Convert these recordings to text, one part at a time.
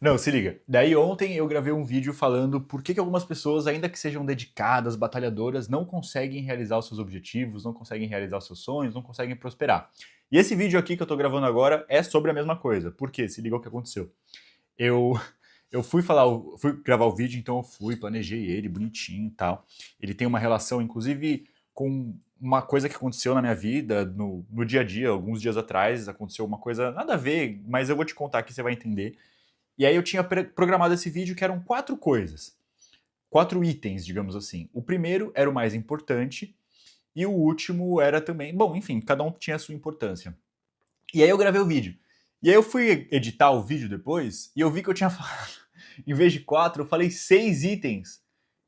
Não, se liga. Daí ontem eu gravei um vídeo falando por que algumas pessoas, ainda que sejam dedicadas, batalhadoras, não conseguem realizar os seus objetivos, não conseguem realizar os seus sonhos, não conseguem prosperar. E esse vídeo aqui que eu tô gravando agora é sobre a mesma coisa. Por quê? Se liga o que aconteceu. Eu, eu fui gravar o vídeo, então eu fui, planejei ele bonitinho e tal. Ele tem uma relação, inclusive, com uma coisa que aconteceu na minha vida, no dia a dia, alguns dias atrás, aconteceu uma coisa nada a ver, mas eu vou te contar aqui, você vai entender. E aí eu tinha programado esse vídeo que eram 4 coisas, 4 itens, digamos assim. O primeiro era o mais importante e o último era também, bom, enfim, cada um tinha a sua importância. E aí eu gravei o vídeo. E aí eu fui editar o vídeo depois e eu vi que eu tinha falado, em vez de 4, eu falei 6 itens.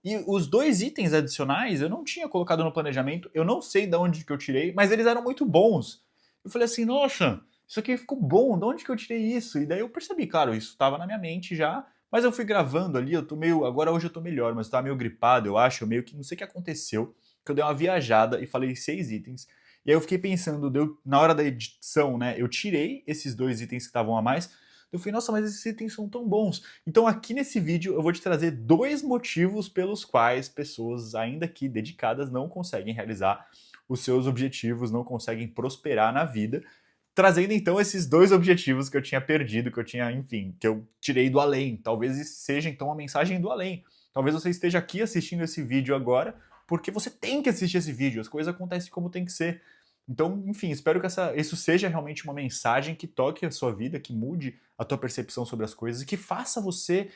E os 2 itens adicionais eu não tinha colocado no planejamento, eu não sei de onde que eu tirei, mas eles eram muito bons. Eu falei assim, nossa, isso aqui ficou bom, de onde que eu tirei isso? E daí eu percebi, claro, isso estava na minha mente já, mas eu fui gravando ali, eu tô meio, agora hoje eu tô melhor, mas eu tava meio gripado, eu acho, meio que não sei o que aconteceu, que eu dei uma viajada e falei 6 itens. E aí eu fiquei pensando, na hora da edição, né, eu tirei esses 2 itens que estavam a mais, eu falei, nossa, mas esses itens são tão bons. Então aqui nesse vídeo eu vou te trazer 2 motivos pelos quais pessoas, ainda que dedicadas, não conseguem realizar os seus objetivos, não conseguem prosperar na vida, trazendo então esses 2 objetivos que eu tinha perdido, que eu tinha, enfim, que eu tirei do além. Talvez isso seja então uma mensagem do além. Talvez você esteja aqui assistindo esse vídeo agora porque você tem que assistir esse vídeo, as coisas acontecem como tem que ser. Então, enfim, espero que isso seja realmente uma mensagem que toque a sua vida, que mude a tua percepção sobre as coisas e que faça você,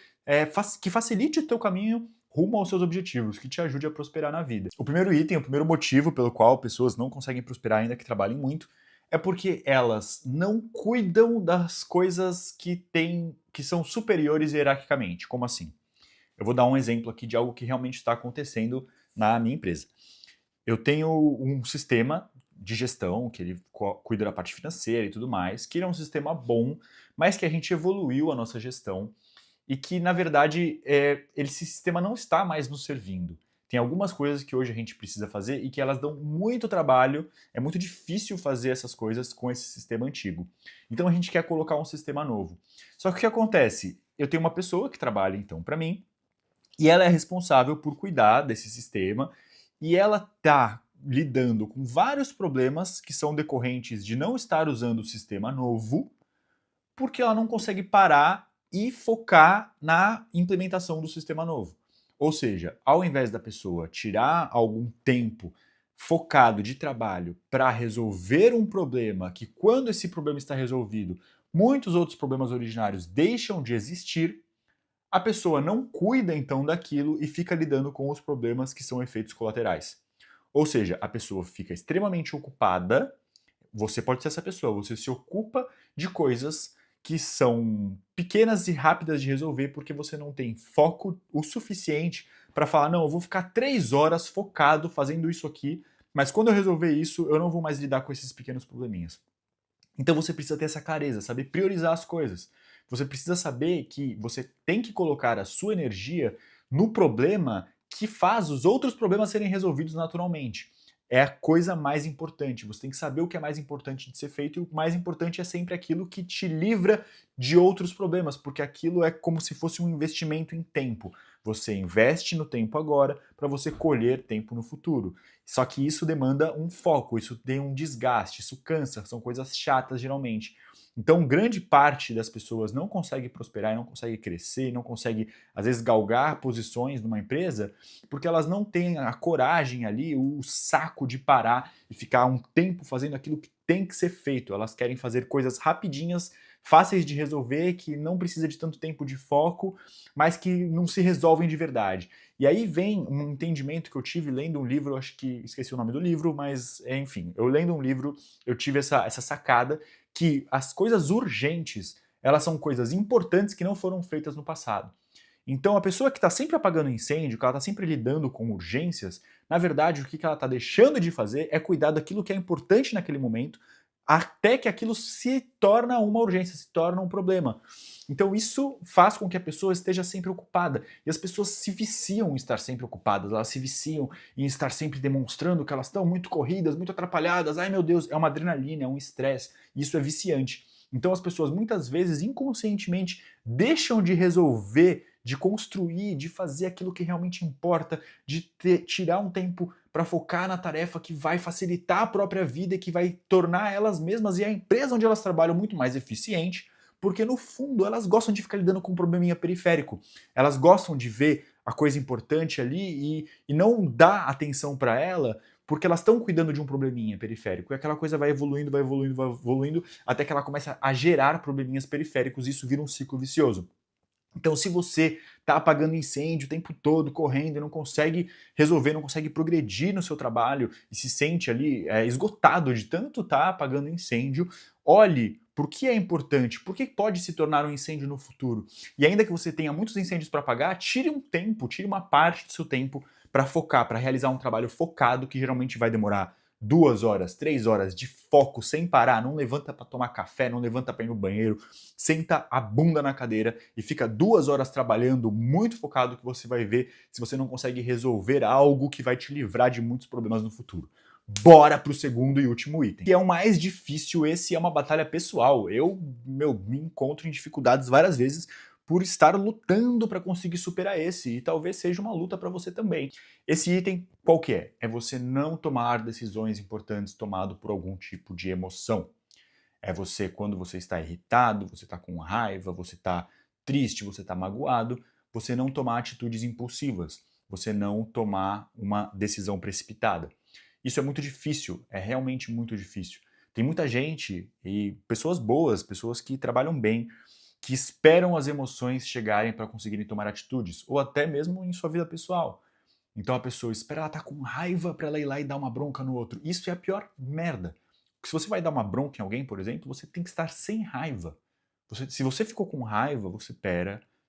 que facilite o teu caminho rumo aos seus objetivos, que te ajude a prosperar na vida. O primeiro item, o primeiro motivo pelo qual pessoas não conseguem prosperar ainda que trabalhem muito, é porque elas não cuidam das coisas que são superiores hierarquicamente. Como assim? Eu vou dar um exemplo aqui de algo que realmente está acontecendo na minha empresa. Eu tenho um sistema de gestão, que ele cuida da parte financeira e tudo mais, que ele é um sistema bom, mas que a gente evoluiu a nossa gestão e que, na verdade, esse sistema não está mais nos servindo. Tem algumas coisas que hoje a gente precisa fazer e que elas dão muito trabalho, é muito difícil fazer essas coisas com esse sistema antigo. Então a gente quer colocar um sistema novo. Só que o que acontece? Eu tenho uma pessoa que trabalha então para mim, e ela é responsável por cuidar desse sistema e ela está lidando com vários problemas que são decorrentes de não estar usando o sistema novo, porque ela não consegue parar e focar na implementação do sistema novo. Ou seja, ao invés da pessoa tirar algum tempo focado de trabalho para resolver um problema, que quando esse problema está resolvido, muitos outros problemas originários deixam de existir, a pessoa não cuida então daquilo e fica lidando com os problemas que são efeitos colaterais. Ou seja, a pessoa fica extremamente ocupada, você pode ser essa pessoa, você se ocupa de coisas que são pequenas e rápidas de resolver porque você não tem foco o suficiente para falar, não, eu vou ficar 3 horas focado fazendo isso aqui, mas quando eu resolver isso, eu não vou mais lidar com esses pequenos probleminhas. Então você precisa ter essa clareza, saber priorizar as coisas. Você precisa saber que você tem que colocar a sua energia no problema que faz os outros problemas serem resolvidos naturalmente. É a coisa mais importante. Você tem que saber o que é mais importante de ser feito e o mais importante é sempre aquilo que te livra de outros problemas, porque aquilo é como se fosse um investimento em tempo. Você investe no tempo agora para você colher tempo no futuro. Só que isso demanda um foco, isso tem um desgaste, isso cansa, são coisas chatas geralmente. Então, grande parte das pessoas não consegue prosperar, não consegue crescer, não consegue, às vezes, galgar posições numa empresa, porque elas não têm a coragem ali, o saco de parar e ficar um tempo fazendo aquilo que tem que ser feito. Elas querem fazer coisas rapidinhas, fáceis de resolver, que não precisa de tanto tempo de foco, mas que não se resolvem de verdade. E aí vem um entendimento que eu tive lendo um livro, acho que esqueci o nome do livro, mas enfim, eu lendo um livro, eu tive essa sacada que as coisas urgentes, elas são coisas importantes que não foram feitas no passado. Então a pessoa que está sempre apagando incêndio, que ela está sempre lidando com urgências, na verdade o que ela está deixando de fazer é cuidar daquilo que é importante naquele momento, até que aquilo se torna uma urgência, se torna um problema. Então isso faz com que a pessoa esteja sempre ocupada. E as pessoas se viciam em estar sempre ocupadas, elas se viciam em estar sempre demonstrando que elas estão muito corridas, muito atrapalhadas. Ai meu Deus, é uma adrenalina, é um estresse. E isso é viciante. Então as pessoas muitas vezes inconscientemente deixam de resolver, de construir, de fazer aquilo que realmente importa, de tirar um tempo para focar na tarefa que vai facilitar a própria vida e que vai tornar elas mesmas e a empresa onde elas trabalham muito mais eficiente, porque no fundo elas gostam de ficar lidando com um probleminha periférico. Elas gostam de ver a coisa importante ali e não dar atenção para ela, porque elas estão cuidando de um probleminha periférico. E aquela coisa vai evoluindo, vai evoluindo, vai evoluindo, até que ela começa a gerar probleminhas periféricos e isso vira um ciclo vicioso. Então, se você está apagando incêndio o tempo todo, correndo, e não consegue resolver, não consegue progredir no seu trabalho e se sente ali esgotado de tanto estar apagando incêndio, olhe por que é importante, por que pode se tornar um incêndio no futuro. E ainda que você tenha muitos incêndios para apagar, tire um tempo, tire uma parte do seu tempo para focar, para realizar um trabalho focado que geralmente vai demorar 2 horas, 3 horas de foco sem parar, não levanta para tomar café, não levanta para ir no banheiro, senta a bunda na cadeira e fica 2 horas trabalhando muito focado que você vai ver se você não consegue resolver algo que vai te livrar de muitos problemas no futuro. Bora pro segundo e último item. Que é o mais difícil, esse é uma batalha pessoal. Eu, me encontro em dificuldades várias vezes por estar lutando para conseguir superar esse, e talvez seja uma luta para você também. Esse item, qual que é? É você não tomar decisões importantes tomado por algum tipo de emoção. É você, quando você está irritado, você está com raiva, você está triste, você está magoado, você não tomar atitudes impulsivas, você não tomar uma decisão precipitada. Isso é muito difícil, é realmente muito difícil. Tem muita gente e pessoas boas, pessoas que trabalham bem, que esperam as emoções chegarem para conseguirem tomar atitudes, ou até mesmo em sua vida pessoal. Então a pessoa espera ela estar com raiva para ela ir lá e dar uma bronca no outro. Isso é a pior merda. Porque se você vai dar uma bronca em alguém, por exemplo, você tem que estar sem raiva. Se você ficou com raiva, você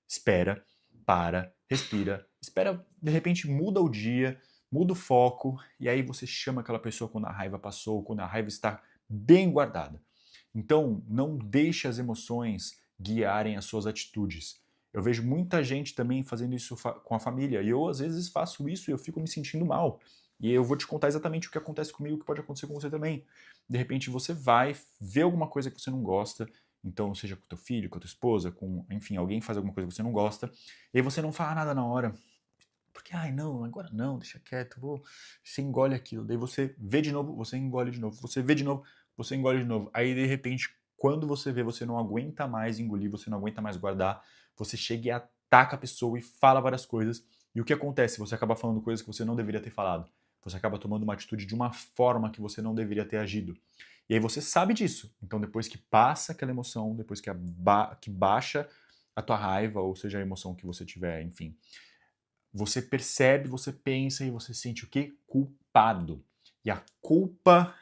espera, para, respira, espera, de repente muda o dia, muda o foco, e aí você chama aquela pessoa quando a raiva passou, quando a raiva está bem guardada. Então, não deixe as emoções guiarem as suas atitudes. Eu vejo muita gente também fazendo isso com a família, e eu às vezes faço isso e eu fico me sentindo mal. E eu vou te contar exatamente o que acontece comigo, o que pode acontecer com você também. De repente você vai ver alguma coisa que você não gosta, então seja com o teu filho, com a tua esposa, enfim, alguém faz alguma coisa que você não gosta, e aí você não fala nada na hora. Porque, ai não, agora não, deixa quieto, você engole aquilo. Daí você vê de novo, você engole de novo, você vê de novo, você engole de novo. Aí de repente, quando você vê, você não aguenta mais engolir, você não aguenta mais guardar, você chega e ataca a pessoa e fala várias coisas. E o que acontece? Você acaba falando coisas que você não deveria ter falado. Você acaba tomando uma atitude de uma forma que você não deveria ter agido. E aí você sabe disso. Então depois que passa aquela emoção, depois que baixa a tua raiva, ou seja, a emoção que você tiver, enfim, você percebe, você pensa e você sente o quê? Culpado. E a culpa,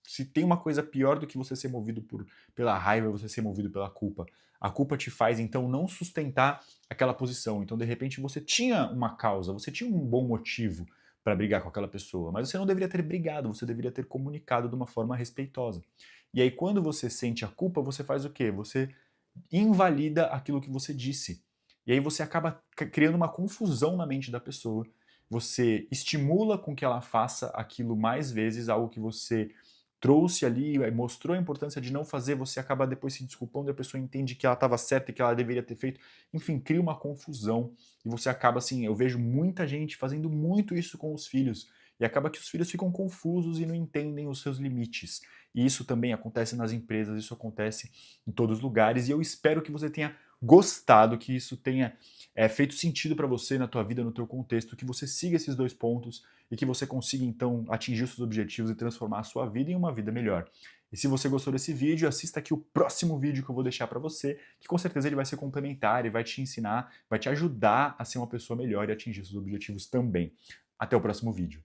se tem uma coisa pior do que você ser movido pela raiva, é você ser movido pela culpa. A culpa te faz, então, não sustentar aquela posição. Então, de repente, você tinha uma causa, você tinha um bom motivo para brigar com aquela pessoa, mas você não deveria ter brigado, você deveria ter comunicado de uma forma respeitosa. E aí, quando você sente a culpa, você faz o quê? Você invalida aquilo que você disse. E aí você acaba criando uma confusão na mente da pessoa. Você estimula com que ela faça aquilo mais vezes, algo que você trouxe ali, mostrou a importância de não fazer, você acaba depois se desculpando e a pessoa entende que ela estava certa e que ela deveria ter feito. Enfim, cria uma confusão e você acaba assim, eu vejo muita gente fazendo muito isso com os filhos e acaba que os filhos ficam confusos e não entendem os seus limites. E isso também acontece nas empresas, isso acontece em todos os lugares e eu espero que você tenha gostado, que isso tenha feito sentido para você na tua vida, no teu contexto, que você siga esses 2 pontos e que você consiga então atingir os seus objetivos e transformar a sua vida em uma vida melhor. E se você gostou desse vídeo, assista aqui o próximo vídeo que eu vou deixar para você, que com certeza ele vai ser complementar e vai te ensinar, vai te ajudar a ser uma pessoa melhor e atingir seus objetivos também. Até o próximo vídeo.